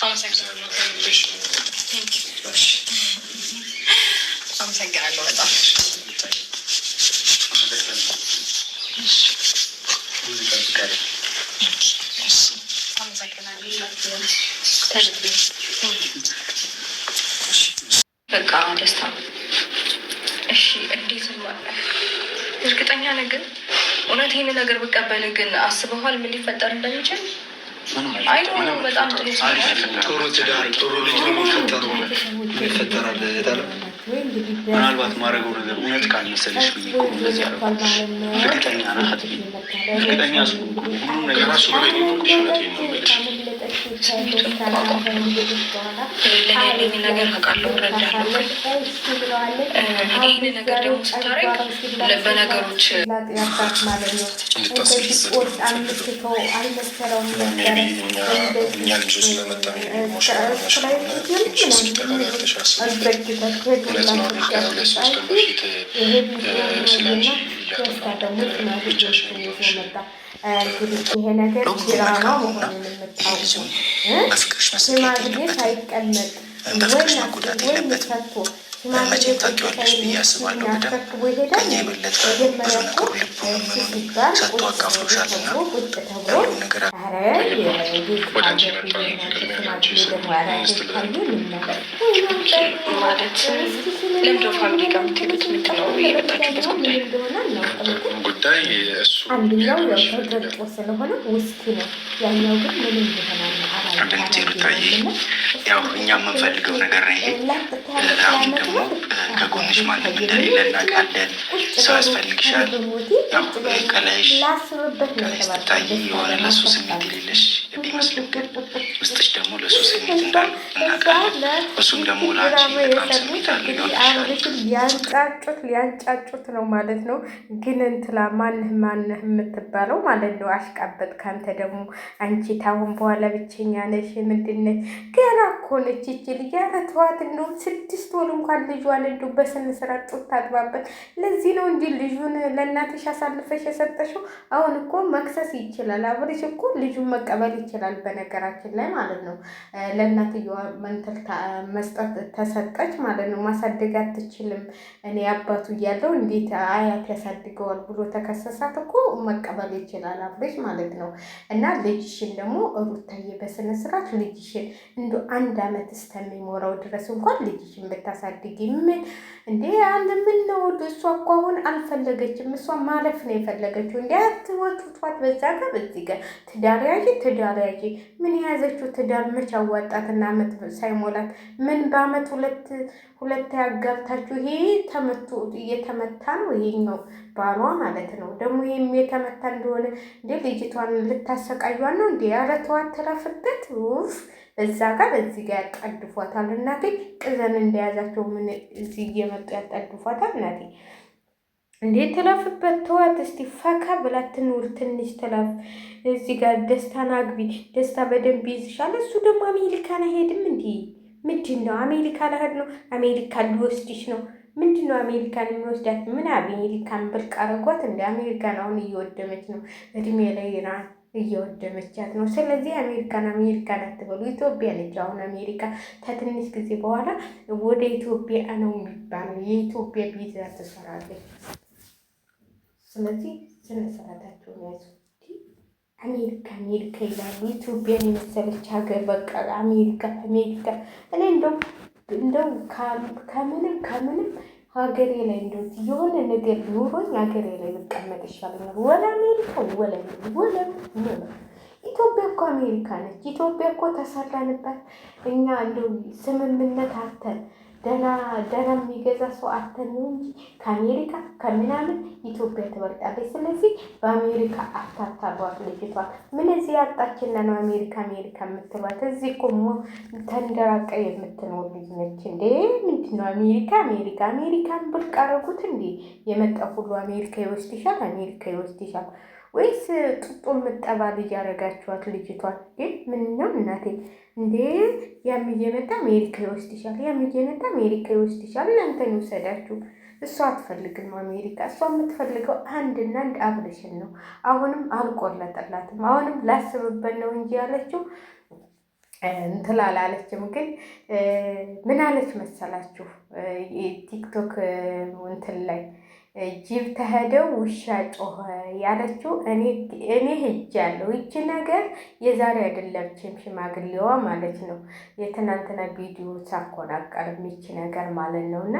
አመሰግናለሁ በጣም በቃ ደስታ። እሺ እንዴት እርግጠኛ ነህ ግን እውነት ይህን ነገር ብቀበል ግን አስበዋል ምን ሊፈጠር እንደሚችል? አይ በጣም ጥሩ ትዳር ጥሩ ልጅ ይፈጠራል። ምናልባት ማድረገው ነገር እውነት ካልመሰለሽ ብዬ እንደዚህ ያለ እርግጠኛ ናት። እርግጠኛ ሁሉም ነገር ራሱ በላይ ለኔ ነገር አውቃለሁ እረዳለሁ። ይህን ነገር ደግሞ ስታረግ በነገሮች እኛ ልጆች ስለመጣ ይሄ ነገር ድራማ መሆኑን የምታውቁ ሽማግሌ ሳይቀመጥ መቼም ታውቂዋለሽ ብዬ አስባለሁ። በደንብ ከኛ የበለጠ ብዙ ነገሩ ልቡን ምኑን ሰጥቶ አካፍሎሻልና ያለውን ነገር ወደ አንቺ ማለት ለምዶ ፋሚሊ ጋር የምትሄዱት ምንድነው የመጣችሁበት ጉዳይ? እሱ አንደኛው ተገልጦ ስለሆነ ውስኪ ነው፣ ያኛው ግን ምንም ይሆናል። አንደኛ ብታይ ያው እኛ የምንፈልገው ነገር ነው ይሄ። አሁን ደግሞ ከጎንሽ ማንም እንደሌለ እናውቃለን። ሰው ያስፈልግሻል። ያው ከላይሽ ስታይ የሆነ ለሱ ስሜት የሌለሽ ቢመስልም ግን ውስጥሽ ደግሞ ለሱ ስሜት እንዳለ እናውቃለን። እሱም ደግሞ ለአንቺ በጣም ስሜት አለ ይሆንሻል። ሊያንጫጩት ነው ማለት ነው። ግን እንትላ ማንህ የምትባለው ማለት ነው። አሽቃበጥ ካንተ ደግሞ አንቺ ታሁን በኋላ ብቸኛ ነሽ። ምንድነች ገና እኮ ነች ይቺ ልጅ። ኧረ ተዋት። እንደውም 6 ወር እንኳን ልጇን እንደው በስነ ስርዓት ጡት ታጥባበት። ለዚህ ነው እንጂ ልጁን ለእናትሽ አሳልፈሽ የሰጠሽው። አሁን እኮ መክሰስ ይችላል። አብርሽ እኮ ልጁን መቀበል ይችላል። በነገራችን ላይ ማለት ነው ለእናትየዋ መንተል መስጠት ተሰጠች ማለት ነው። ማሳደግ አትችልም። እኔ አባቱ እያለው እንዴት አያት ያሳድገዋል ብሎ ተከሰሳት እኮ መቀበል ይችላል አብርሽ ማለት ነው። እና ልጅሽን ደግሞ ሩታዬ በስነ ስርዓት ልጅሽን እንደ 1 ዓመት እስከሚሞላው ድረስ እንኳን ልጅሽን ብታሳድጊ ምን እንዴ አንድ ምን ነው? እሷ እኮ አሁን አልፈለገችም። እሷ ማለፍ ነው የፈለገችው። እንዴ አትወጡቷት። በዛ ጋር በዚህ ጋር ትዳር ያዢ ምን የያዘችው ትዳር መች አዋጣትና ዓመት ሳይሞላት ምን በአመት ሁለት ያጋብታችሁ። ይሄ ተመቶ እየተመታ ነው ይሄኛው ባሏ ማለት ነው። ደግሞ ይሄም የተመታ እንደሆነ እንዴ ልጅቷን ልታሰቃዩን ነው እንዴ? ኧረ ተዋት ትረፍበት። በዛ ጋር በዚህ ጋር ያጣድፏታል። እናቴ ቅዘን እንደያዛቸው ምን እዚህ እየመጡ ያጣድፏታል። እናቴ እንዴ ትለፍበት። ተዋት እስቲ ፈካ ብላ ትኑር ትንሽ ትለፍ። እዚህ ጋር ደስታን አግቢ። ደስታ በደንብ ይዝሻል። እሱ ደግሞ አሜሪካን አይሄድም እንዴ? ምንድን ነው አሜሪካ ለሄድ ነው? አሜሪካ ሊወስድሽ ነው? ምንድን ነው አሜሪካን የሚወስዳት? ምን አሜሪካን ብርቅ አረጓት እንደ አሜሪካን አሁን እየወደመች ነው። እድሜ ላይ ናት እየወደመቻት ነው። ስለዚህ አሜሪካን አትበሉ። ኢትዮጵያ ነች አሁን አሜሪካ። ከትንሽ ጊዜ በኋላ ወደ ኢትዮጵያ ነው የሚባለው። የኢትዮጵያ ቪዛ ትሰራለች። ስለዚህ ስነ ስርዓታቸውን ያዙ። አሜሪካ ይላሉ። ኢትዮጵያን የመሰለች ሀገር በቃ አሜሪካ። እኔ እንደው ከምንም ሀገሬ ላይ እንደው የሆነ ነገር ኑሮኝ ሀገሬ ላይ ልቀመጥ ይሻለኛል። ወለ አሜሪካ ወለ ኢትዮጵያ እኮ አሜሪካ ነች። ኢትዮጵያ እኮ ተሰራንበት እኛ እንደው ስምምነት አተን ደህና የሚገዛ ሰው አተን ነው እንጂ ከአሜሪካ ከምናምን ኢትዮጵያ ትበልጣለች። ስለዚህ በአሜሪካ አታታሏት ልጅቷል። ምን እዚህ ያጣችና ነው አሜሪካ የምትሏት? እዚህ እኮ ተንደራቀ የምትኖር ልጅ ነች እንዴ። ምንድን ነው አሜሪካን ብርቅ አረጉት እንዴ? የመጣ ሁሉ አሜሪካ ይወስድሻል ወይስ ጡጦ የምጠባ ልጅ ያደረጋችኋት ልጅቷል? ግን ምን ነው እናቴ እንዴ ያም እየመጣ አሜሪካ ይወስድሻል። እናንተን ይወሰዳችሁ። እሷ አትፈልግም አሜሪካ። እሷ የምትፈልገው አንድና አንድ አብርሽን ነው። አሁንም አልቆለጠላትም። አሁንም ላስብበት ነው እንጂ ያለችው እንትን አላለችም። ግን ምን አለች መሰላችሁ ቲክቶክ እንትን ላይ ጅብ ተሄደው ውሻ ጮኸ ያለችው እኔ ሄጃለሁ። ይቺ ነገር የዛሬ አይደለችም፣ ሽማግሌዋ ማለት ነው። የትናንትና ቪዲዮ ሳኮናቀርም ይቺ ነገር ማለት ነው። እና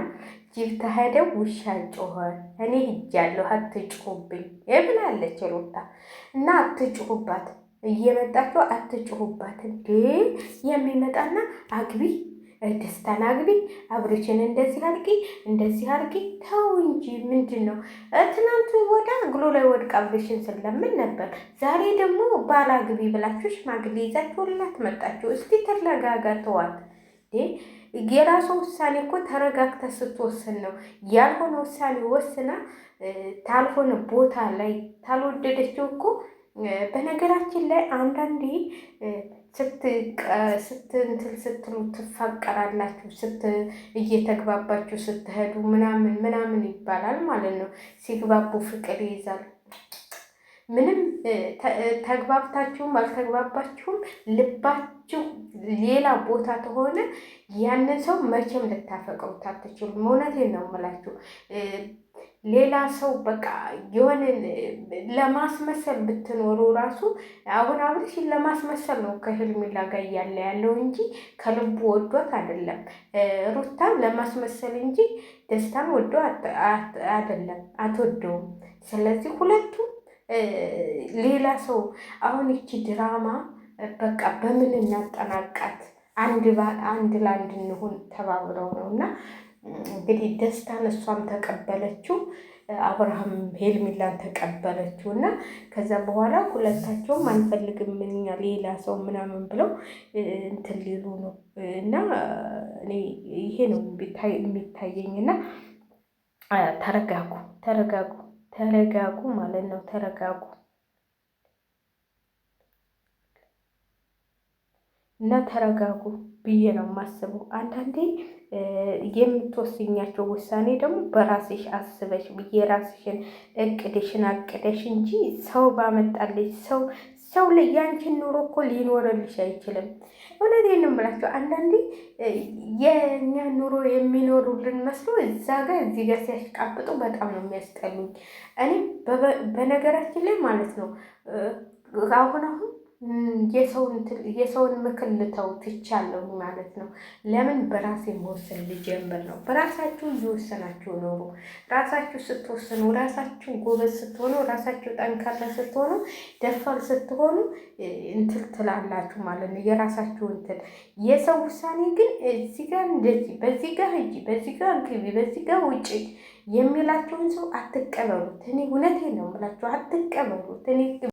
ጅብ ተሄደው ውሻ ጮኸ፣ እኔ ሄጃለሁ፣ አትጭሁብኝ ብላለች ሩታ። እና አትጭሁባት፣ እየመጣችሁ አትጭሁባት። እንዴ የሚመጣና አግቢ ደስታን አግቢ፣ አብሮችን እንደዚህ አድርጊ እንደዚህ አድርጊ። ተው እንጂ ምንድን ነው? ትናንት ወዳ እግሩ ላይ ወድቃ አብሮችን ስለምን ነበር። ዛሬ ደግሞ ባል አግቢ ብላችሁ ሽማግሌ ይዛችሁላት መጣችሁ። እስቲ ተረጋጋ፣ ተዋት። የራሱ ውሳኔ እኮ ተረጋግተ ስትወስን ነው። ያልሆነ ውሳኔ ወስና ታልሆነ ቦታ ላይ ታልወደደችው እኮ በነገራችን ላይ አንዳንዴ ስትንትል ስትሉ ትፋቀራላችሁ፣ እየተግባባችሁ ስትሄዱ ምናምን ምናምን ይባላል ማለት ነው። ሲግባቡ ፍቅር ይይዛል። ምንም ተግባብታችሁም አልተግባባችሁም ልባችሁ ሌላ ቦታ ተሆነ ያንን ሰው መቼም ልታፈቅሩት አትችሉም። እውነቴን ነው የምላችሁ። ሌላ ሰው በቃ የሆነ ለማስመሰል ብትኖሩ ራሱ አሁን አብርሽን ለማስመሰል ነው ከሄርሜላ ጋር እያለ ያለው እንጂ ከልቡ ወዷት አይደለም። ሩታ ለማስመሰል እንጂ ደስታን ወዶ አይደለም፣ አትወደውም። ስለዚህ ሁለቱም ሌላ ሰው አሁን ይቺ ድራማ በቃ በምን እናጠናቃት? አንድ ለአንድ እንሁን ተባብረው ነው እና እንግዲህ ደስታን እሷም ተቀበለችው፣ አብርሃም ሄርሜላን ተቀበለችው እና ከዛ በኋላ ሁለታቸውም አንፈልግም እኛ ሌላ ሰው ምናምን ብለው እንትን ሊሉ ነው እና እኔ ይሄ ነው የሚታየኝ እና ተረጋጉ ማለት ነው። ተረጋጉ እና ተረጋጉ ብዬ ነው የማስበው። አንዳንዴ የምትወስኛቸው ውሳኔ ደግሞ በራስሽ አስበሽ የራስሽን እቅድሽን አቅደሽ እንጂ ሰው ባመጣልሽ ሰው ላይ ያንቺን ኑሮ እኮ ሊኖርልሽ አይችልም። እውነቴን ነው የምላቸው። አንዳንዴ የእኛ ኑሮ የሚኖሩልን መስሎ እዛ ጋር እዚህ ጋር ሲያሽቃብጡ በጣም ነው የሚያስጠሉኝ። እኔ በነገራችን ላይ ማለት ነው አሁን የሰውን ምክር ልተው ትቻለሁ ማለት ነው። ለምን በራሴ መወሰን ልጀምር ነው። በራሳችሁ እየወሰናችሁ ኖሩ። ራሳችሁ ስትወስኑ፣ ራሳችሁ ጎበዝ ስትሆኑ፣ ራሳችሁ ጠንካራ ስትሆኑ፣ ደፋር ስትሆኑ እንትን ትላላችሁ ማለት ነው። የራሳችሁ እንትን የሰው ውሳኔ ግን እዚህ ጋር እንደዚህ፣ በዚህ ጋር ሂጂ፣ በዚህ ጋር ግቢ፣ በዚህ ጋር ውጪ የሚላችሁን ሰው አትቀበሉት። እኔ እውነቴን ነው የምላችሁ፣ አትቀበሉት። እኔ